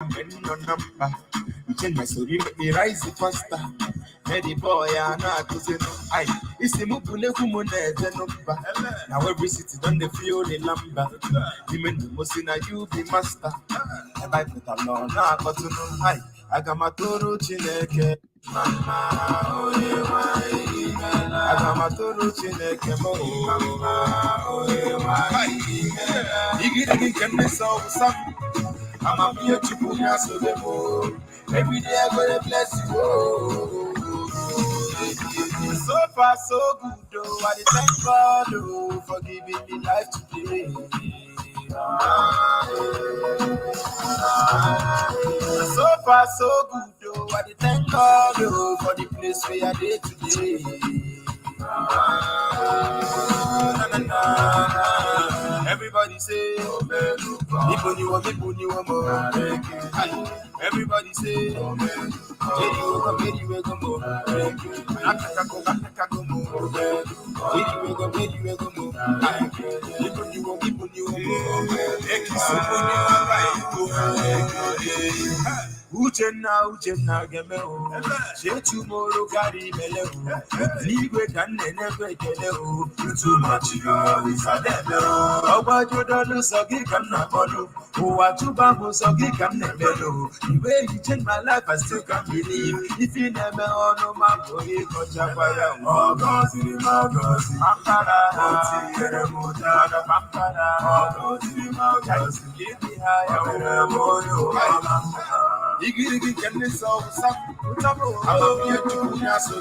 no number. Change my story, make me rise faster. Eddie boy, I'm not to say no. It's the Mupule Humone, number. Now every city done the feel the number. Women the most in a you be master. And I put along, now got to know. I got my Toro Chineke. Mama, oh, I got my Toro Chineke. Mama, oh, you get me so some. I'm a beautiful so the moon. Every day I go to bless you. So far, so good, though. I thank God for giving me life today. So far, so good, though. I thank God for the place where I did today. Everybody say, Everybody say, Uchenna gemeo. She tomorrow carry meleo. Ligwe can never keleo. Too much you is a devil. Obajo dolu sogi can na bolu. Uwatuba sogi can nebelo. The way you change my life, I still can't believe. If you never know my boy, Kojapaya. Oh, Gosi, Pampara, Pampara, oh, Gosi, give me higher. Iggy can this all some. I'm a beautiful so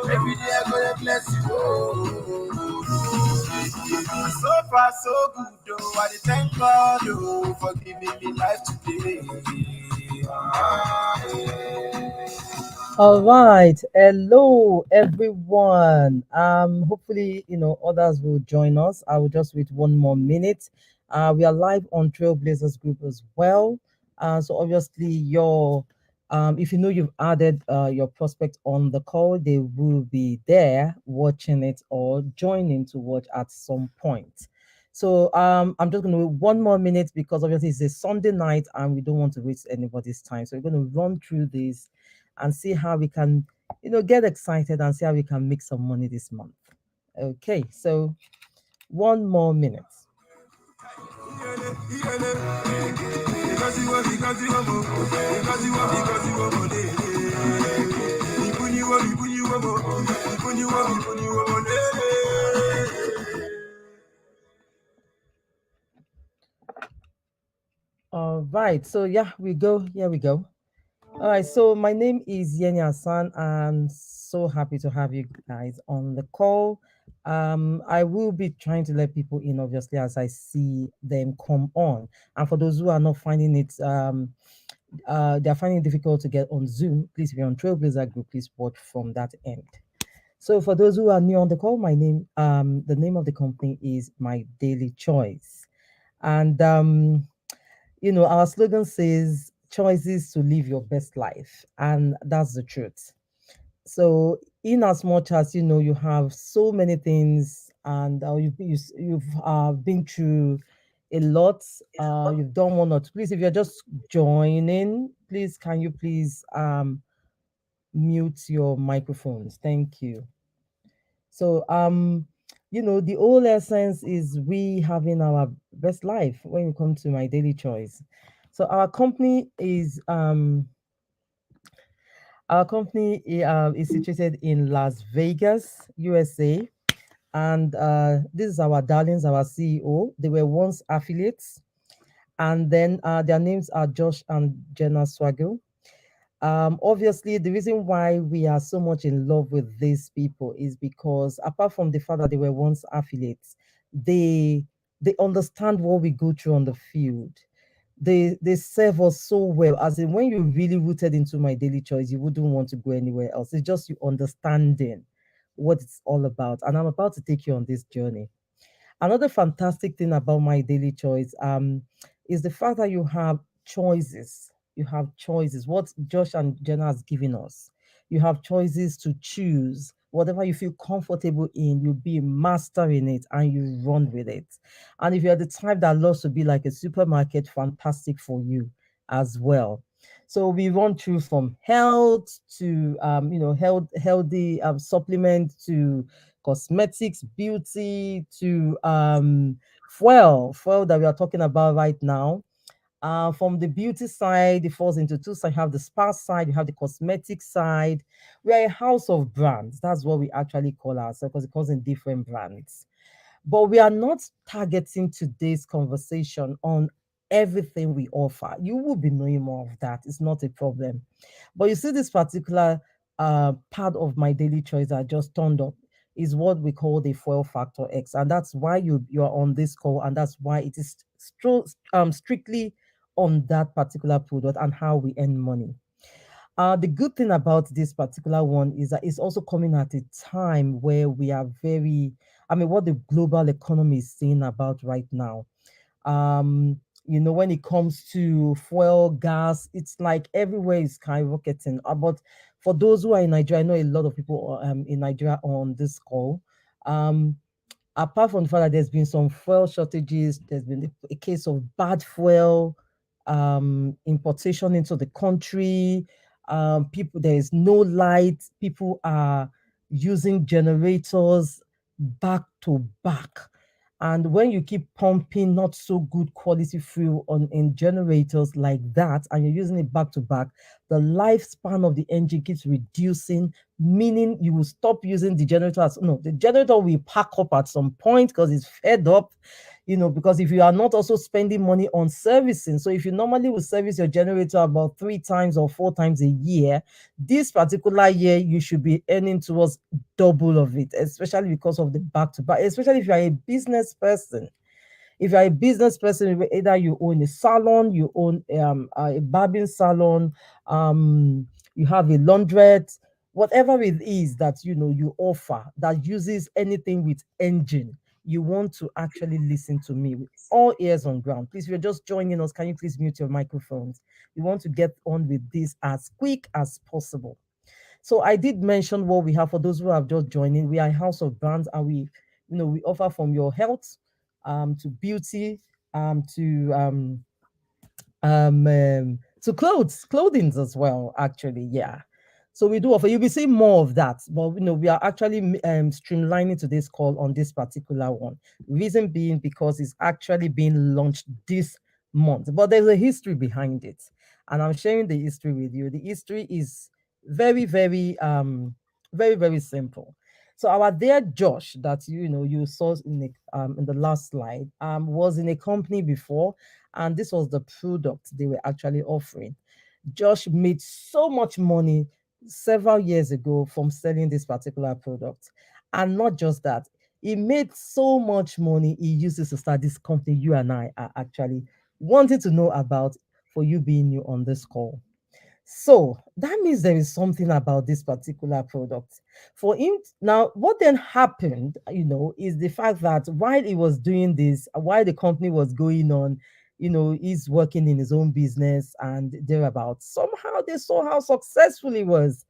every day I go to bless you. So far, so good, though. I thank God for giving me life today. All right. Hello, everyone. Hopefully, others will join us. I will just wait 1 more minute. We are live on Trailblazers Group as well. So obviously, if you know you've added your prospect on the call, they will be there watching it or joining to watch at some point. So I'm just going to wait 1 more minute because obviously it's a Sunday night and we don't want to waste anybody's time. So we're going to run through this and see how we can, get excited and see how we can make some money this month. Okay, so 1 more minute. All right, so yeah, we go. Here we go. All right, so my name is Yenya Hassan. I'm so happy to have you guys on the call. I will be trying to let people in, obviously, as I see them come on. And for those who are not finding it, they're finding it difficult to get on Zoom, please, if you're on Trailblazer Group, please watch from that end. So for those who are new on the call, the name of the company is My Daily Choice. And our slogan says choices to live your best life, and that's the truth. So in as much as you have so many things, and you've been through a lot, you've done one or two. Please, if you're just joining, please can you please mute your microphones? Thank you. So the whole essence is we having our best life when you come to My Daily Choice. So our company is situated in Las Vegas, USA, and this is our darlings, our CEO. They were once affiliates, and then their names are Josh and Jenna Swaggle. Obviously, the reason why we are so much in love with these people is because apart from the fact that they were once affiliates, they understand what we go through on the field. They serve us so well. As in, when you're really rooted into My Daily Choice, you wouldn't want to go anywhere else. It's just you understanding what it's all about. And I'm about to take you on this journey. Another fantastic thing about My Daily Choice is the fact that you have choices. You have choices. What Josh and Jenna has given us. You have choices to choose whatever you feel comfortable in. You be a master in it and you run with it. And if you're the type that loves to be like a supermarket, fantastic for you. as well. So we run through from health to healthy supplement to cosmetics, beauty to fuel that we are talking about right now. From the beauty side, it falls into two sides. You have the spa side, you have the cosmetic side. We are a house of brands. That's what we actually call ourselves because it comes in different brands. But we are not targeting today's conversation on everything we offer. You will be knowing more of that. It's not a problem. But you see, this particular part of my daily choice that just turned up is what we call the foil factor X. And that's why you are on this call, and that's why it is strictly on that particular product and how we earn money. The good thing about this particular one is that it's also coming at a time where we are very, I mean, what the global economy is saying about right now. When it comes to fuel, gas, it's like everywhere is skyrocketing. But for those who are in Nigeria, I know a lot of people in Nigeria on this call. Um, Apart from the fact that there's been some fuel shortages, there's been a case of bad fuel importation into the country. People, there is no light. People are using generators back to back. And when you keep pumping not so good quality fuel on in generators like that, and you're using it back to back, the lifespan of the engine keeps reducing, meaning you will stop using the generator. No, the generator will pack up at some point because it's fed up. Because if you are not also spending money on servicing, so if you normally will service your generator about 3 times or 4 times a year, this particular year you should be earning towards double of it, especially because of the back to back, especially if you are a business person. If you're a business person, either you own a salon, you own a barbing salon, you have a laundrette, whatever it is that you offer that uses anything with engine, you want to actually listen to me with all ears on ground. Please, if you're just joining us, can you please mute your microphones? We want to get on with this as quick as possible. So I did mention what we have for those who have just joined in. We are a house of brands, and we offer from your health to beauty to clothing as well, actually. Yeah. So we do offer, you'll be seeing more of that, but we are actually streamlining today's call on this particular one. Reason being because it's actually being launched this month, but there's a history behind it, and I'm sharing the history with you. The history is very, very, very, very simple. So our dear Josh, that you saw in the last slide, was in a company before, and this was the product they were actually offering. Josh made so much money several years ago from selling this particular product. And not just that, he made so much money, he uses to start this company you and I are actually wanting to know about for you being new on this call. So that means there is something about this particular product. For him, now, what then happened, is the fact that while he was doing this, while the company was going on, he's working in his own business and thereabouts. Somehow they saw how successful he was.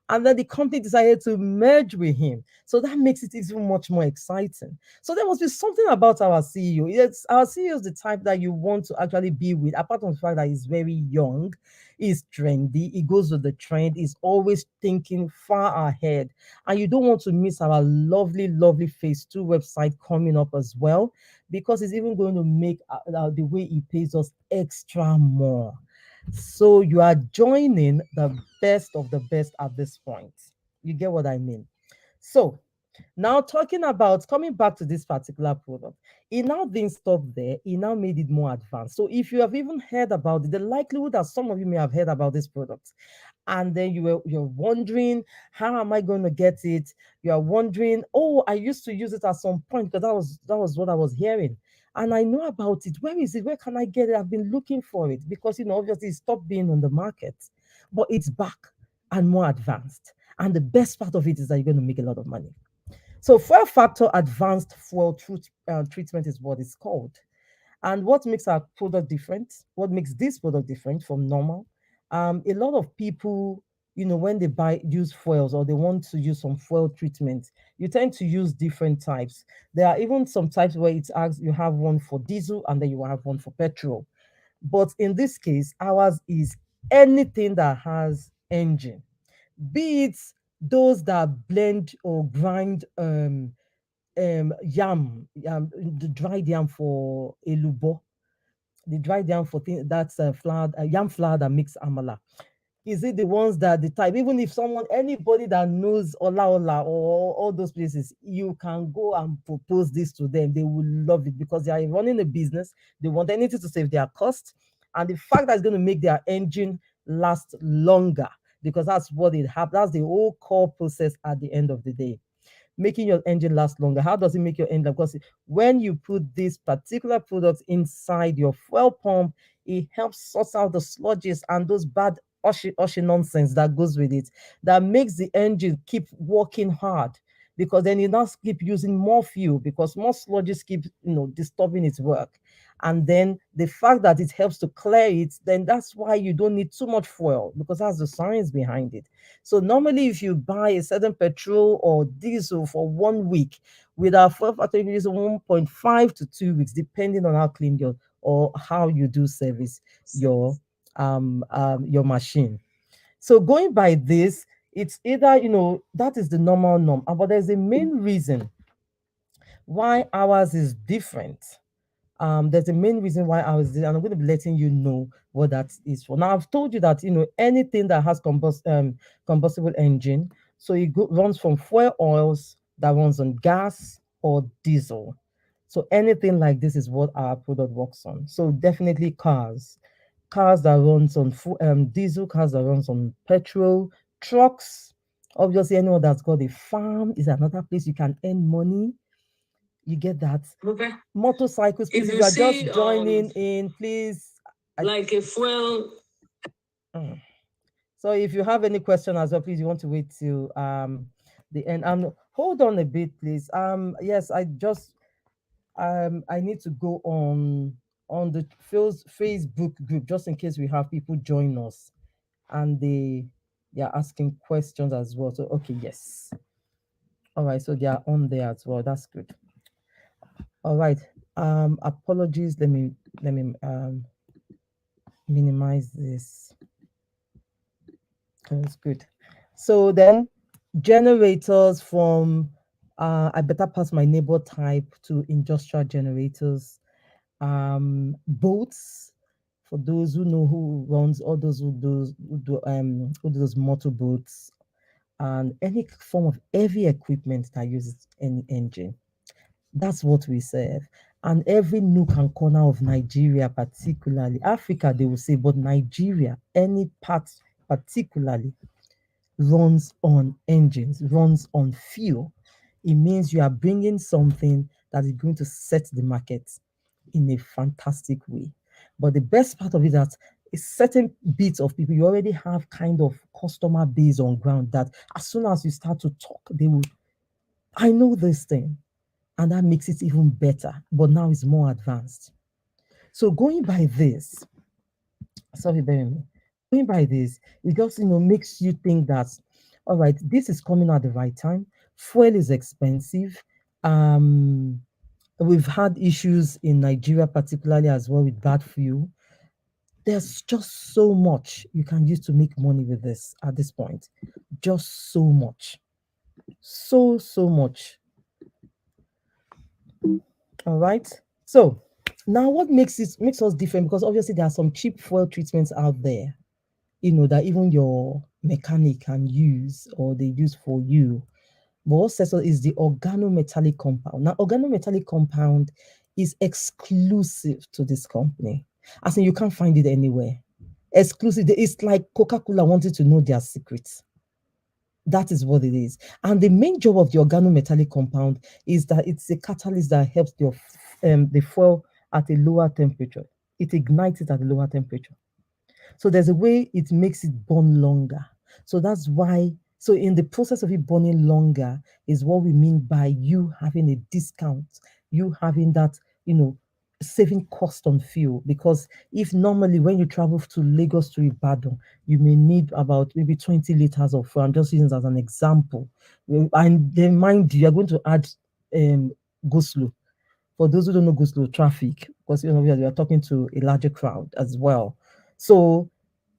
And then the company decided to merge with him. So that makes it even much more exciting. So there must be something about our CEO. Yes, our CEO is the type that you want to actually be with, apart from the fact that he's very young, he's trendy, he goes with the trend, he's always thinking far ahead. And you don't want to miss our lovely, lovely phase 2 website coming up as well, because it's even going to make the way he pays us extra more. So you are joining the best of the best at this point. You get what I mean? So now talking about coming back to this particular product, it now didn't stop there. It now made it more advanced. So if you have even heard about it, the likelihood that some of you may have heard about this product, and then you're wondering, how am I going to get it? You are wondering, oh, I used to use it at some point because that was what I was hearing. And I know about it. Where is it? Where can I get it? I've been looking for it because obviously it stopped being on the market, but it's back and more advanced. And the best part of it is that you're going to make a lot of money. So fuel factor advanced fuel treatment is what it's called. And what makes our product different? What makes this product different from normal? A lot of people, when they use fuels or they want to use some fuel treatment, you tend to use different types. There are even some types where it's asks you have one for diesel and then you have one for petrol. But in this case, ours is anything that has engine, be it those that blend or grind yam, the dried yam for elubo, the dried yam for that's flour, yam flour that makes amala. Is it the ones that the type, even if someone, anybody that knows Ola Ola or all those places, you can go and propose this to them. They will love it because they are running a business. They want anything to save their cost. And the fact that it's going to make their engine last longer, because that's what it happens. That's the whole core process at the end of the day, making your engine last longer. How does it make your engine? Because when you put this particular product inside your fuel pump, it helps sort out the sludges and those bad oshy nonsense that goes with it, that makes the engine keep working hard, because then you not keep using more fuel because more sludges keep disturbing its work. And then the fact that it helps to clear it, then that's why you don't need too much fuel, because that's the science behind it. So normally, if you buy a certain petrol or diesel for 1 week, with our fuel factor is 1.5 to 2 weeks, depending on how clean your or how you do service your machine. So going by this, it's either that is the normal norm, but there's a main reason why ours is different. There's a main reason why and I'm going to be letting you know what that is for. Now, I've told you that anything that has combustible engine, so it runs from fuel oils that runs on gas or diesel. So anything like this is what our product works on. So definitely cars that runs on diesel, cars that runs on petrol, trucks. Obviously, anyone that's got a farm is another place you can earn money. You get that? Okay. Motorcycles, please, if you are just joining in, please. Like a fuel. So if you have any question as well, please, you want to wait till the end. Hold on a bit, please. Yes, I need to go on the Facebook group just in case we have people join us and they are asking questions as well. So okay, yes. All right, so they are on there as well. That's good. All right. Apologies. Let me minimize this. That's good. So then generators from I better pass my neighbor type to industrial generators. Boats, for those who know who runs all those who do those motorboats, and any form of heavy equipment that uses any engine. That's what we serve. And every nook and corner of Nigeria, particularly Africa, they will say, but Nigeria, any part particularly, runs on engines, runs on fuel. It means you are bringing something that is going to set the market in a fantastic way. But the best part of it is that a certain bit of people, you already have kind of customer base on ground that as soon as you start to talk, they will, I know this thing. And that makes it even better. But now it's more advanced. So going by this, sorry, bear with me. Going by this, it just makes you think that, all right, this is coming at the right time. Fuel is expensive. We've had issues in Nigeria, particularly as well, with bad fuel. There's just so much you can use to make money with this at this point. Just so much. So much. All right. So now what makes us different? Because obviously there are some cheap fuel treatments out there, that even your mechanic can use or they use for you. But what sets us is the organometallic compound. Now, organometallic compound is exclusive to this company. As in, you can't find it anywhere. Exclusive. It's like Coca-Cola wanted to know their secrets. That is what it is. And the main job of the organometallic compound is that it's a catalyst that helps the fuel at a lower temperature. It ignites it at a lower temperature. So there's a way it makes it burn longer. So that's why, so in the process of it burning longer is what we mean by you having a discount, you having that, saving cost on fuel. Because if normally when you travel to Lagos to Ibadan, you may need about maybe 20 liters of fuel. I'm just using this as an example. And then mind you, you're going to add go slow. For those who don't know go slow traffic, because we are talking to a larger crowd as well. So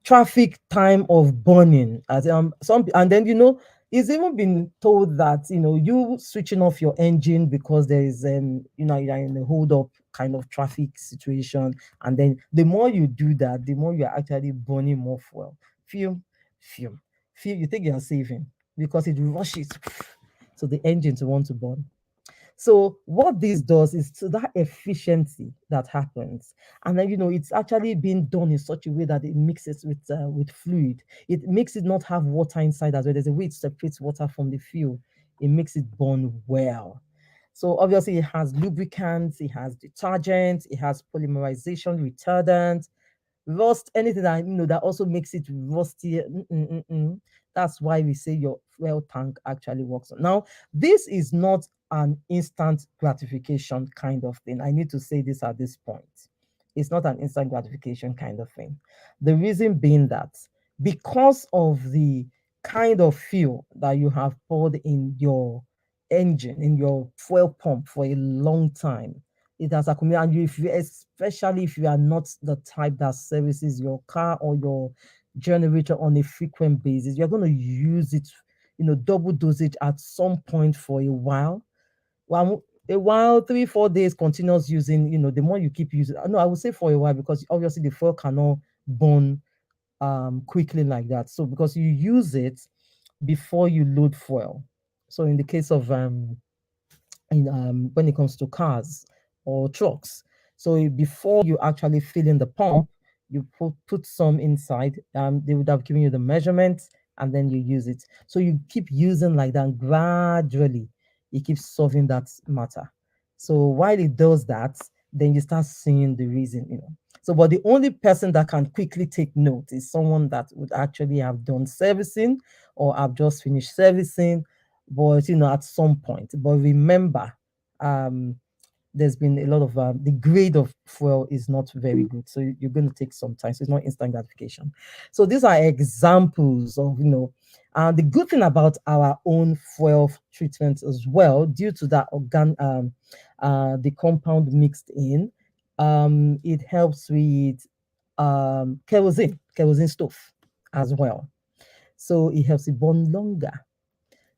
traffic time of burning as some, and then it's even been told that you switching off your engine because there is you're in a hold up kind of traffic situation, and then the more you do that, the more you're actually burning more fuel. Fuel, fuel, fuel. You think you're saving because it rushes so the engine to want to burn. So what this does is to that efficiency that happens, and then it's actually being done in such a way that it mixes with fluid. It makes it not have water inside as well. There's a way it separates water from the fuel. It makes it burn well. So obviously it has lubricants, it has detergent, it has polymerization retardant, rust, anything that that also makes it rusty. That's why we say your fuel tank actually works. Now, this is not an instant gratification kind of thing. I need to say this at this point. It's not an instant gratification kind of thing. The reason being that because of the kind of fuel that you have poured in your engine, in your fuel pump for a long time, it has accumulated. And especially if you are not the type that services your car or your generator on a frequent basis, you're going to use it, double dosage at some point for a while. Well, a while, 3-4 days continuous using, the more you keep using. No, I would say for a while, because obviously the fuel cannot burn quickly like that. So because you use it before you load fuel. So in the case of when it comes to cars or trucks. So before you actually fill in the pump, you put some inside. They would have given you the measurements, and then you use it. So you keep using like that, and gradually it keeps solving that matter. So while it does that, then you start seeing the reason. So, but the only person that can quickly take note is someone that would actually have done servicing or have just finished servicing, but at some point. But remember, um, there's been a lot of the grade of fuel is not very good, so you're going to take some time. So it's not instant gratification. So these are examples of the good thing about our own fuel treatment as well, due to that the compound mixed in, it helps with kerosene stove as well. So it helps it burn longer.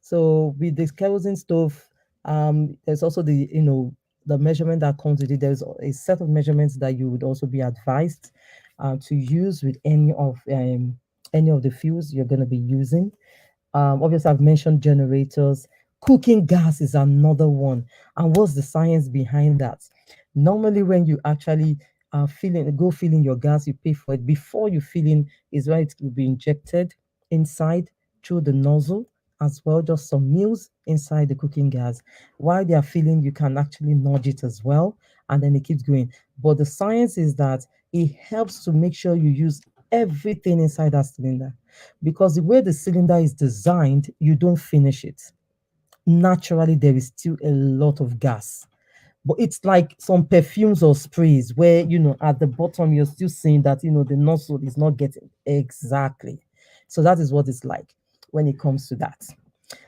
So with this kerosene stove, there's also the measurement that comes with it. There's a set of measurements that you would also be advised to use with any of the fuels you're going to be using. Obviously, I've mentioned generators. Cooking gas is another one. And what's the science behind that? Normally, when you actually go fill in your gas, you pay for it. Before you fill in, is where it will be injected inside through the nozzle as well, just some meals inside the cooking gas. While they are filling, you can actually nudge it as well, and then it keeps going. But the science is that it helps to make sure you use everything inside that cylinder, because the way the cylinder is designed, you don't finish it. Naturally, there is still a lot of gas. But it's like some perfumes or sprays where, at the bottom, you're still seeing that, the nozzle is not getting exactly. So that is what it's like when it comes to that.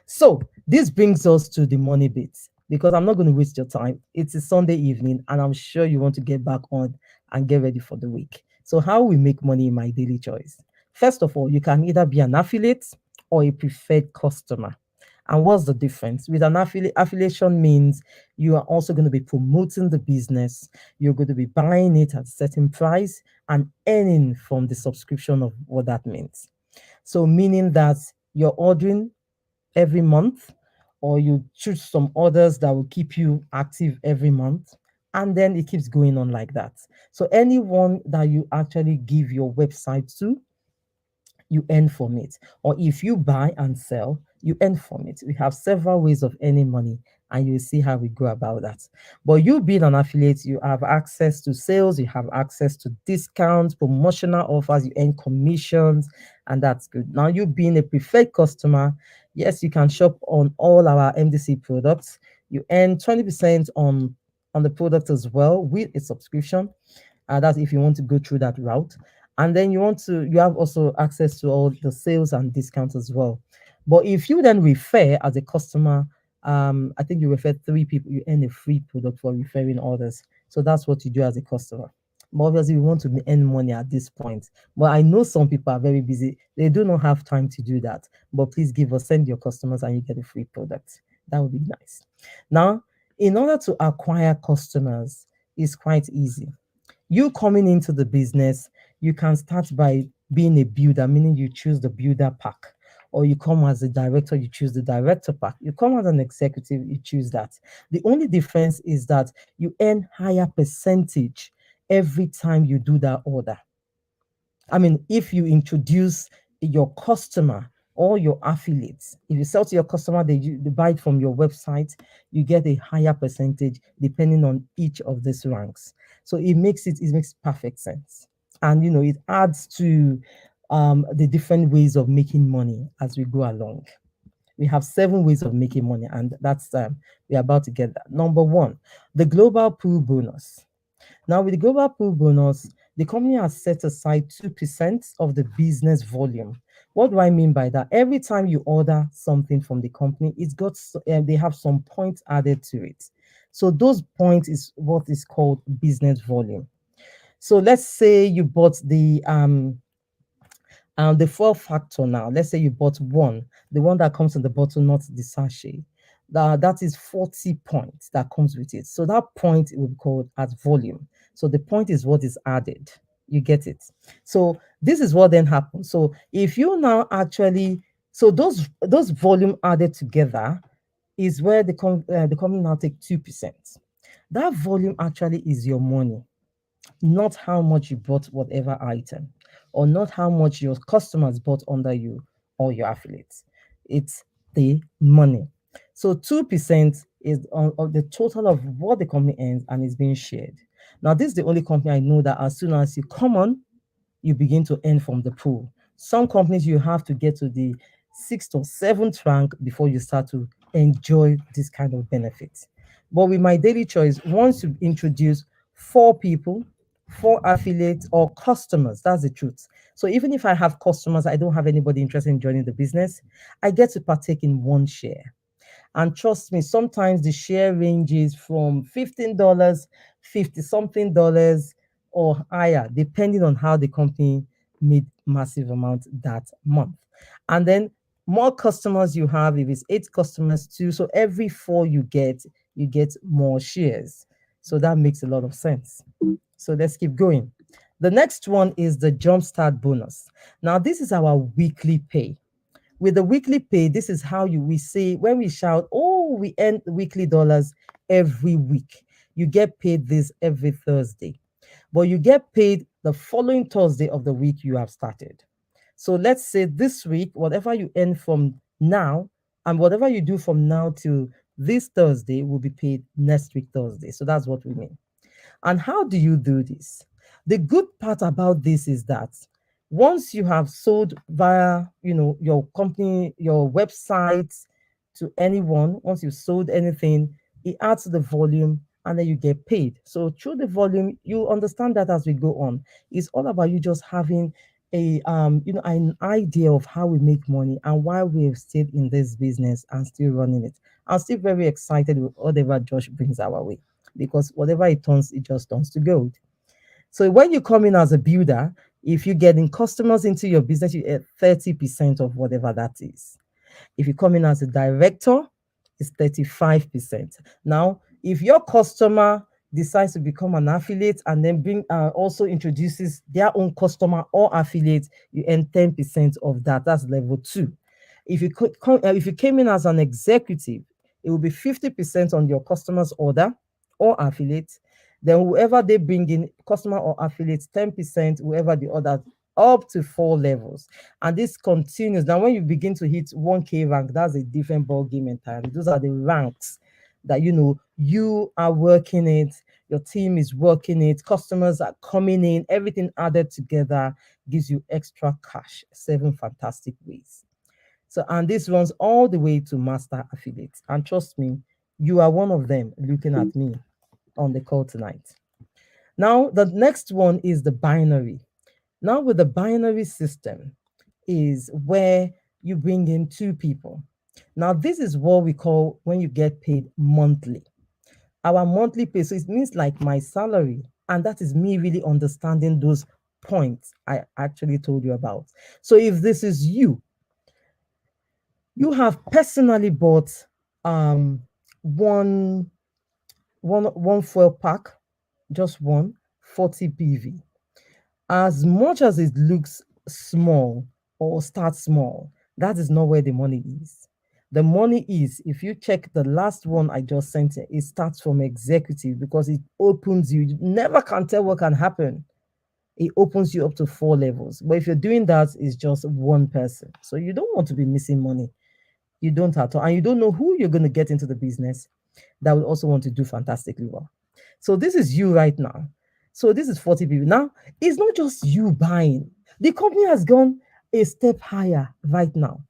So this brings us to the money bit, because I'm not going to waste your time. It's a Sunday evening, and I'm sure you want to get back on and get ready for the week. So how we make money in My Daily Choice? First of all, you can either be an affiliate or a preferred customer. And what's the difference? With an affiliation means you are also going to be promoting the business. You're going to be buying it at a certain price and earning from the subscription of what that means. So meaning that you're ordering every month, or you choose some orders that will keep you active every month, and then it keeps going on like that. So anyone that you actually give your website to, you earn from it. Or if you buy and sell, you earn from it. We have several ways of earning money, and you'll see how we go about that. But you being an affiliate, you have access to sales, you have access to discounts, promotional offers, you earn commissions, and that's good. Now, you being a preferred customer, yes, you can shop on all our MDC products. You earn 20% on the product as well with a subscription. That's if you want to go through that route. And then you have also access to all the sales and discounts as well. But if you then refer as a customer, I think you refer 3 people, you earn a free product for referring others. So that's what you do as a customer. But obviously, we want to earn money at this point. But I know some people are very busy; they do not have time to do that. But please send your customers, and you get a free product. That would be nice. Now, in order to acquire customers, is quite easy. You coming into the business, you can start by being a builder, meaning you choose the builder pack, or you come as a director, you choose the director pack. You come as an executive, you choose that. The only difference is that you earn higher percentage every time you do that order. I mean, if you introduce your customer or your affiliates, if you sell to your customer, they buy it from your website, you get a higher percentage depending on each of these ranks. So it makes perfect sense. And it adds to the different ways of making money as we go along. We have 7 ways of making money, and that's we're about to get that. Number one, the global pool bonus. Now, with the global pool bonus, the company has set aside 2% of the business volume. What do I mean by that? Every time you order something from the company, they have some points added to it. So those points is what is called business volume. So let's say you bought the 4 factor now. Let's say you bought one, the one that comes in the bottle, not the sachet. That is 40 points that comes with it. So that point will be called as volume. So the point is what is added. You get it. So this is what then happens. So if you now actually, so those volume added together is where the company now take 2%. That volume actually is your money, not how much you bought whatever item, or not how much your customers bought under you or your affiliates. It's the money. So 2% is of the total of what the company earns, and is being shared. Now, this is the only company I know that as soon as you come on, you begin to earn from the pool. Some companies you have to get to the 6th or 7th rank before you start to enjoy this kind of benefits. But with my daily choice, once you introduce 4 people, 4 affiliates or customers, that's the truth. So even if I have customers, I don't have anybody interested in joining the business, I get to partake in one share. And trust me, sometimes the share ranges from $15, 50 something dollars, or higher, depending on how the company made massive amount that month. And then more customers you have, if it's 8 customers too, so every 4 you get more shares. So that makes a lot of sense. So let's keep going. The next one is the Jumpstart bonus. Now, this is our weekly pay. With the weekly pay, this is how we say when we shout, oh, we earn weekly dollars every week. You get paid this every Thursday, but you get paid the following Thursday of the week you have started. So let's say this week, whatever you earn from now, and whatever you do from now till this Thursday will be paid next week Thursday. So that's what we mean. And how do you do this? The good part about this is that once you have sold via, your company, your website to anyone, once you've sold anything, it adds to the volume and then you get paid. So through the volume, you understand that as we go on. It's all about you just having an idea of how we make money and why we've stayed in this business and still running it. I'm still very excited with whatever Josh brings our way, because whatever it turns, it just turns to gold. So when you come in as a builder, if you're getting customers into your business, you get 30% of whatever that is. If you come in as a director, it's 35%. Now, if your customer decides to become an affiliate and then also introduces their own customer or affiliate, you earn 10% of that. That's level 2. If you came in as an executive, it will be 50% on your customer's order or affiliate. Then whoever they bring in, customer or affiliates, 10%, whoever the other, up to 4 levels. And this continues. Now, when you begin to hit 1K rank, that's a different ball game entirely. Those are the ranks that you are working it, your team is working it, customers are coming in, everything added together gives you extra cash. 7 fantastic ways. So, and this runs all the way to master affiliates. And trust me, you are one of them looking at me on the call tonight. Now, the next one is the binary. Now, with the binary system is where you bring in 2 people. Now, this is what we call when you get paid monthly. Our monthly pay. So it means like my salary. And that is me really understanding those points I actually told you about. So if this is you, you have personally bought um one one fuel pack, just one 40 BV. As much as it looks small or start small, that is not where the money is. The money is, if you check the last one I just sent, it starts from executive because it opens you. You never can tell what can happen. It opens you up to 4 levels. But if you're doing that, it's just one person. So you don't want to be missing money. You don't at all. And you don't know who you're going to get into the business that will also want to do fantastically well. So this is you right now. So this is 40 people. Now, it's not just you buying. The company has gone a step higher right now.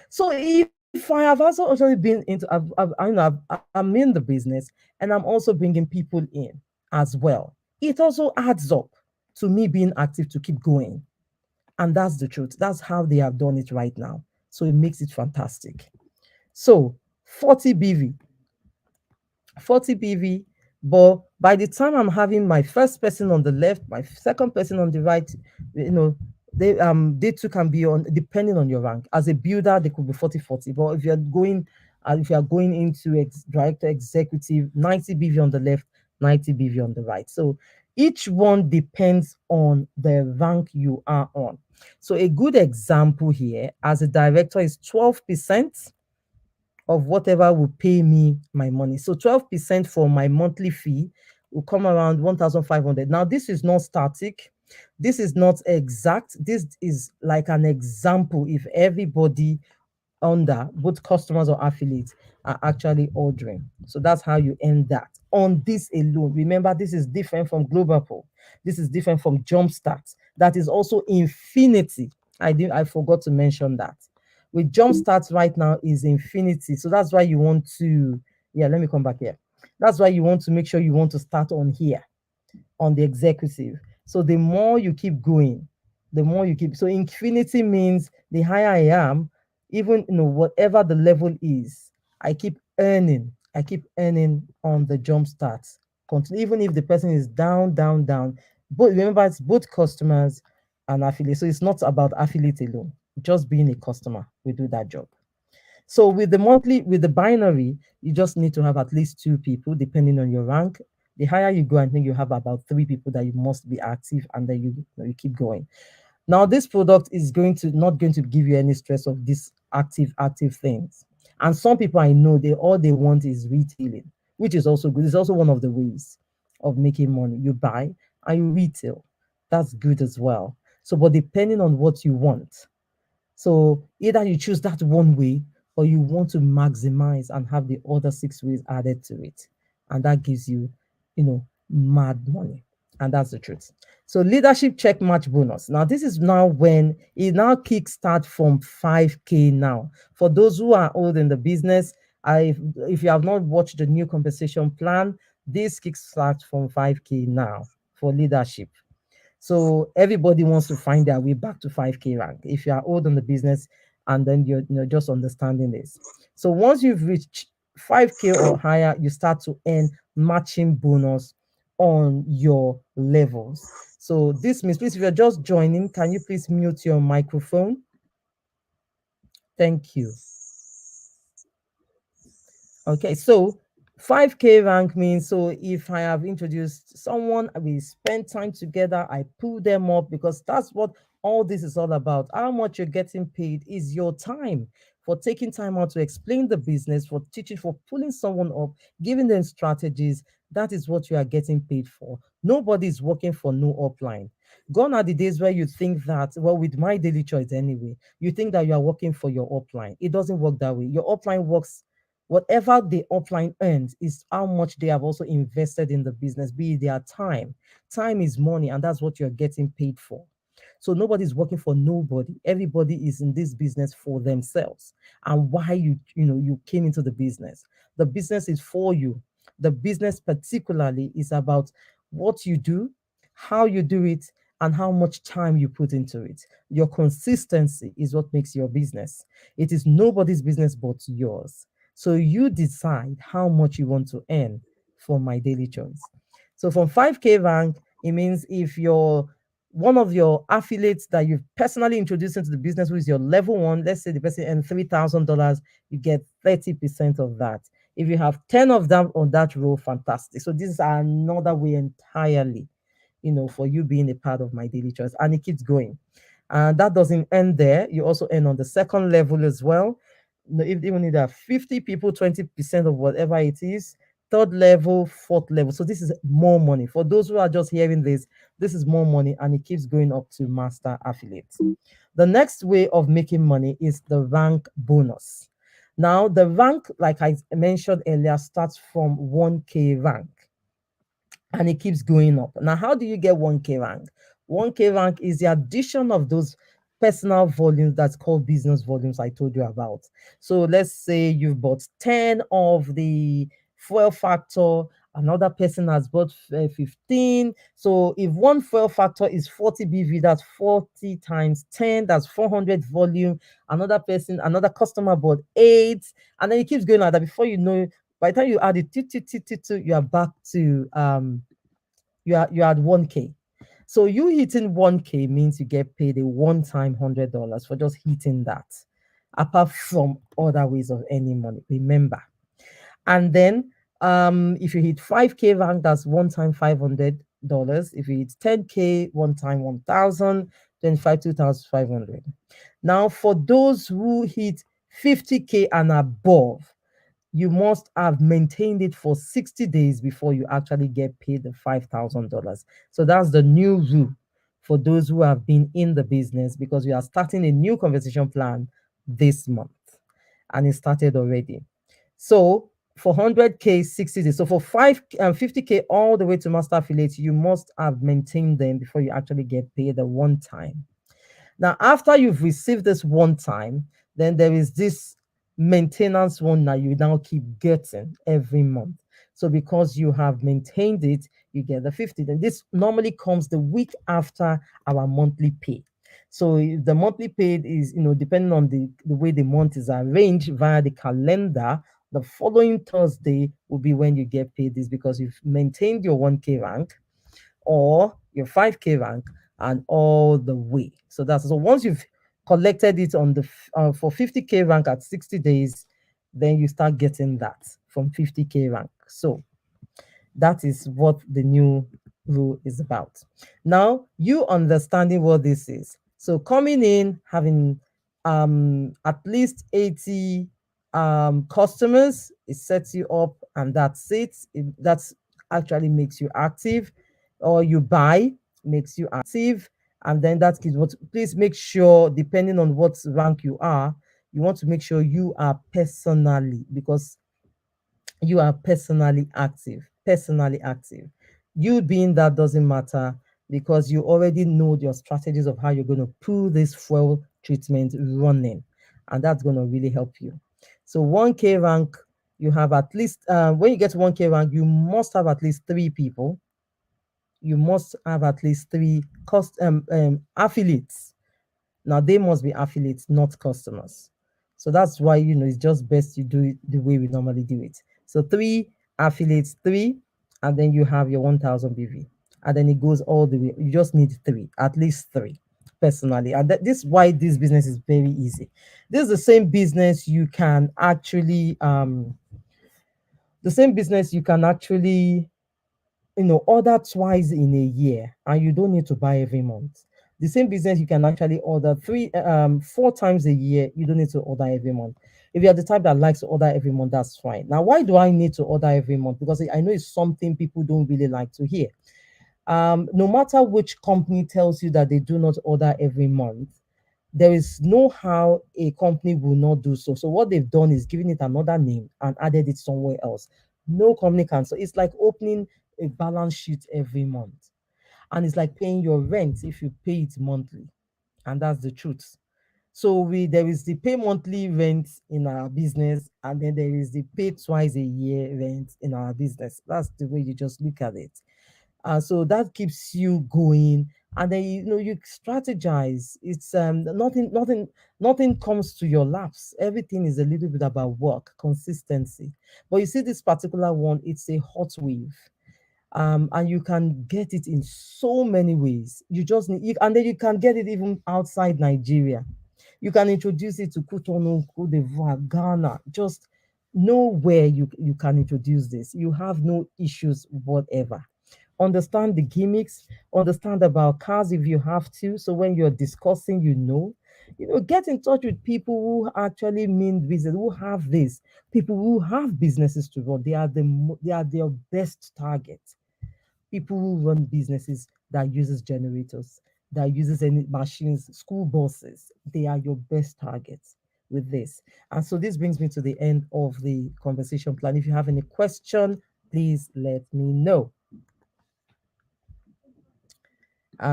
So if I have also actually been into, I'm in the business and I'm also bringing people in as well. It also adds up to me being active to keep going. And that's the truth. That's how they have done it right now. So it makes it fantastic. So 40 BV, 40 BV. But by the time I'm having my first person on the left, my second person on the right, you know, they too can be on depending on your rank. As a builder, they could be 40-40. But if you are going into director executive, 90 BV on the left, 90 BV on the right. So each one depends on the rank you are on. So a good example here as a director is 12% of whatever will pay me my money. So 12% for my monthly fee will come around 1,500. Now, this is not static. This is not exact. This is like an example if everybody under both customers or affiliates are actually ordering. So that's how you end that on this alone. Remember, this is different from Global Pool. This is different from Jumpstart. That is also Infinity. I forgot to mention that. With Jumpstart right now is Infinity. So that's why you want to, yeah, let me come back here. That's why you want to make sure you want to start on here on the executive. So the more you keep going, the more you keep. So infinity means the higher I am, even whatever the level is, I keep earning. I keep earning on the jump start. Continue, even if the person is down, down, down. But remember, it's both customers and affiliate. So it's not about affiliate alone. Just being a customer, we do that job. So with the monthly, with the binary, you just need to have at least 2 people, depending on your rank. The higher you go, I think you have about 3 people that you must be active, and then you keep going. Now, this product is not going to give you any stress of these active things. And some people I know, all they want is retailing, which is also good. It's also one of the ways of making money. You buy and you retail. That's good as well. So, but depending on what you want, so either you choose that one way or you want to maximize and have the other 6 ways added to it. And that gives you, mad money. And that's the truth. So leadership check match bonus. Now, this is now when it now kickstart from 5K now. For those who are old in the business, if you have not watched the new compensation plan, this kickstarts from 5K now for leadership. So everybody wants to find their way back to 5K rank. If you are old in the business and then you're just understanding this. So once you've reached 5K or higher, you start to earn matching bonus on your levels. So this means, please, if you're just joining, can you please mute your microphone? Thank you. Okay, so 5K rank means, so if I have introduced someone, we spend time together, I pull them up, because that's what all this is all about. How much you're getting paid is your time, for taking time out to explain the business, for teaching, for pulling someone up, giving them strategies. That is what you are getting paid for. Nobody is working for no upline. Gone are the days where you think that, well, with my daily choice anyway, you think that you are working for your upline. It doesn't work that way. Your upline works, whatever the upline earns is how much they have also invested in the business, be it their time. Time is money, and that's what you're getting paid for. So nobody's working for nobody. Everybody is in this business for themselves. And why you came into the business. The business is for you. The business particularly is about what you do, how you do it, and how much time you put into it. Your consistency is what makes your business. It is nobody's business but yours. So you decide how much you want to earn from My Daily Choice. So from 5K rank, it means if you're one of your affiliates that you've personally introduced into the business, who is your level one, let's say the person earned $3,000, you get 30% of that. If you have 10 of them on that row, fantastic. So this is another way entirely, for you being a part of My Daily Choice. And it keeps going. And that doesn't end there. You also earn on the second level as well. If even if there are 50 people, 20% of whatever it is, third level, fourth level. So this is more money. For those who are just hearing this is more money, and it keeps going up to master affiliates. The next way of making money is the rank bonus. Now, the rank, like I mentioned earlier, starts from 1K rank and it keeps going up. Now, how do you get 1K rank? 1K rank is the addition of those personal volumes that's called business volumes I told you about. So let's say you've bought 10 of the fuel factor, another person has bought 15. So if one fuel factor is 40 BV, that's 40 times 10, that's 400 volume. Another customer bought 8, and then it keeps going like that. Before you know, by the time you add it, you are back to you are at 1K. So you hitting 1K means you get paid a one-time $100 for just hitting that, apart from other ways of earning money. Remember. And then if you hit 5K rank, that's one time $500. If you hit 10K, one time 1,000, 25, 2,500. Now, for those who hit 50K and above, you must have maintained it for 60 days before you actually get paid the $5,000. So that's the new rule for those who have been in the business, because we are starting a new conversation plan this month and it started already. So for 100K, 60 days. So for 50K all the way to master affiliates, you must have maintained them before you actually get paid the one time. Now, after you've received this one time, then there is this maintenance one that you now keep getting every month. So because you have maintained it, you get the 50. Then this normally comes the week after our monthly pay. So the monthly pay is, depending on the way the month is arranged via the calendar, the following Thursday will be when you get paid this, because you've maintained your 1K rank or your 5K rank and all the way. So once you've collected it for 50K rank at 60 days, then you start getting that from 50K rank. So that is what the new rule is about. Now, you understanding what this is. So coming in, having at least 80 customers, it sets you up, and that's it. That's actually makes you active, or you buy makes you active, and then that is what. Please make sure, depending on what rank you are, you want to make sure you are personally, because you are personally active. Personally active. You being that doesn't matter, because you already know your strategies of how you're going to pull this fuel treatment running, and that's going to really help you. So 1K rank, you have at least when you get to 1K rank, you must have at least 3 people. You must have at least 3 affiliates. Now they must be affiliates, not customers. So that's why it's just best you do it the way we normally do it. So 3 affiliates, and then you have your 1,000 BV, and then it goes all the way. You just need at least three, personally, and this is why this business is very easy. This is the same business you can actually order twice in a year, and you don't need to buy every month. The same business you can actually order 4 times a year. You don't need to order every month. If you're the type that likes to order every month, that's fine. Now, why do I need to order every month? Because I know it's something people don't really like to hear. No matter which company tells you that they do not order every month, there is no how a company will not do so. So what they've done is given it another name and added it somewhere else. No company can. So it's like opening a balance sheet every month, and it's like paying your rent if you pay it monthly, and that's the truth. So there is the pay monthly rent in our business, and then there is the pay twice a year rent in our business. That's the way you just look at it. So that keeps you going, and then you strategize. It's nothing comes to your laps. Everything is a little bit about work, consistency. But you see this particular one, it's a hot wave. And you can get it in so many ways. You just need, and then you can get it even outside Nigeria. You can introduce it to Cotonou, Cote d'Ivoire, Ghana. Just nowhere you can introduce this. You have no issues whatever. Understand the gimmicks, understand about cars if you have to. So when you're discussing, get in touch with people who actually mean business, who have this, people who have businesses to run. They are their best target. People who run businesses that uses generators, that uses any machines, school buses, they are your best targets with this. And so this brings me to the end of the conversation plan. If you have any question, please let me know.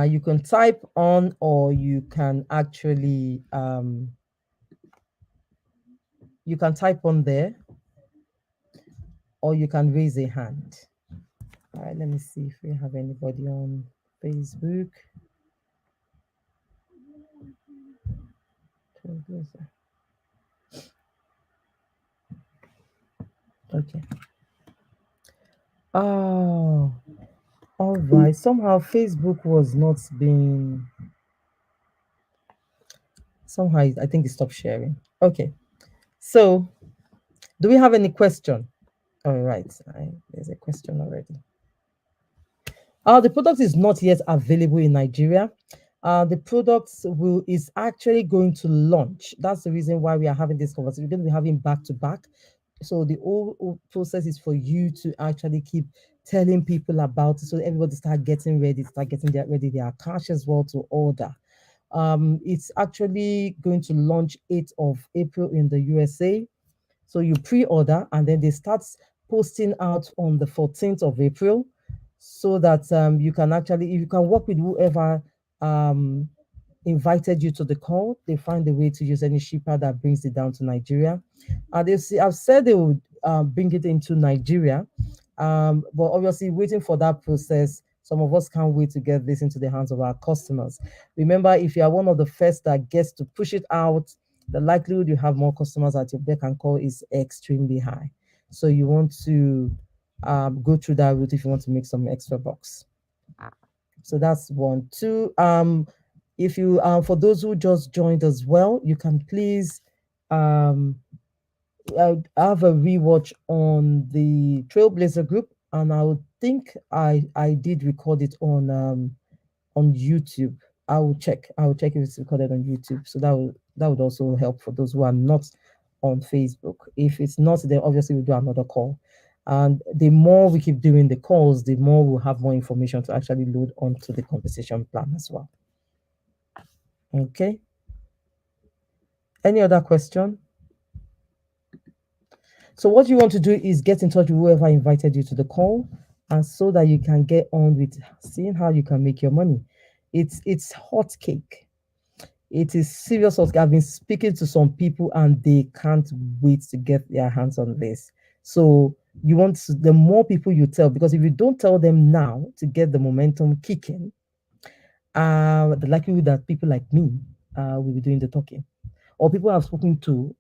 You can type on, or you can actually you can type on there, or you can raise a hand. All right, let me see if we have anybody on Facebook. Okay. Oh, all right. Somehow Facebook was not being. Somehow I think it stopped sharing. Okay. So, do we have any question? All right. There's a question already. The product is not yet available in Nigeria. The product is actually going to launch. That's the reason why we are having this conversation. We're going to be having back to back. So the whole process is for you to actually keep telling people about it, so everybody start getting ready, their cash as well to order. It's actually going to launch 8th of April in the USA. So you pre-order, and then they start posting out on the 14th of April, so that you can work with whoever invited you to the call. They find a way to use any shipper that brings it down to Nigeria. I've said they would bring it into Nigeria, but obviously waiting for that process. Some of us can't wait to get this into the hands of our customers. Remember, if you are one of the first that gets to push it out, the likelihood you have more customers at your beck and call is extremely high. So you want to go through that route if you want to make some extra bucks. So that's one. Two, if you for those who just joined as well, you can please have a rewatch on the Trailblazer group, and I would think I did record it on YouTube. I will check if it's recorded on YouTube. So that would also help for those who are not on Facebook. If it's not, then obviously we'll do another call. And the more we keep doing the calls, the more we'll have more information to actually load onto the conversation plan as well. Okay. Any other question? So what you want to do is get in touch with whoever invited you to the call, and so that you can get on with seeing how you can make your money. It's hot cake. It is serious. I've been speaking to some people and they can't wait to get their hands on this. So the more people you tell, because if you don't tell them now to get the momentum kicking, the likelihood that people like me will be doing the talking, or people I've spoken to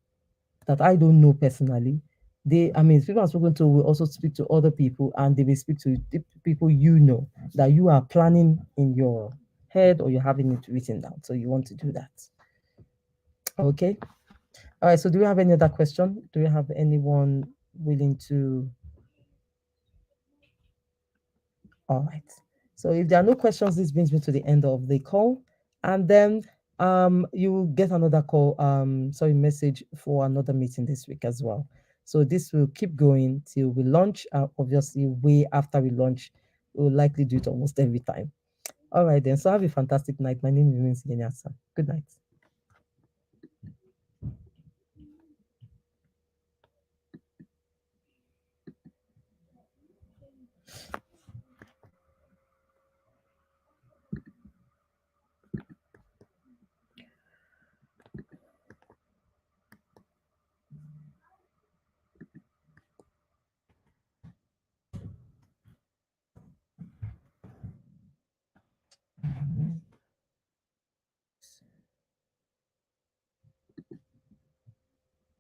that I don't know personally. People I've spoken to will also speak to other people, and they will speak to the people that you are planning in your head, or you're having it written down. So you want to do that. Okay. All right. So do we have any other question? Do we have anyone willing to? All right. So if there are no questions, this brings me to the end of the call, and then you will get another call, message for another meeting this week as well. So this will keep going till we launch. Obviously, way after we launch, we'll likely do it almost every time. All right then. So have a fantastic night. My name is Yenya Hassan. Good night.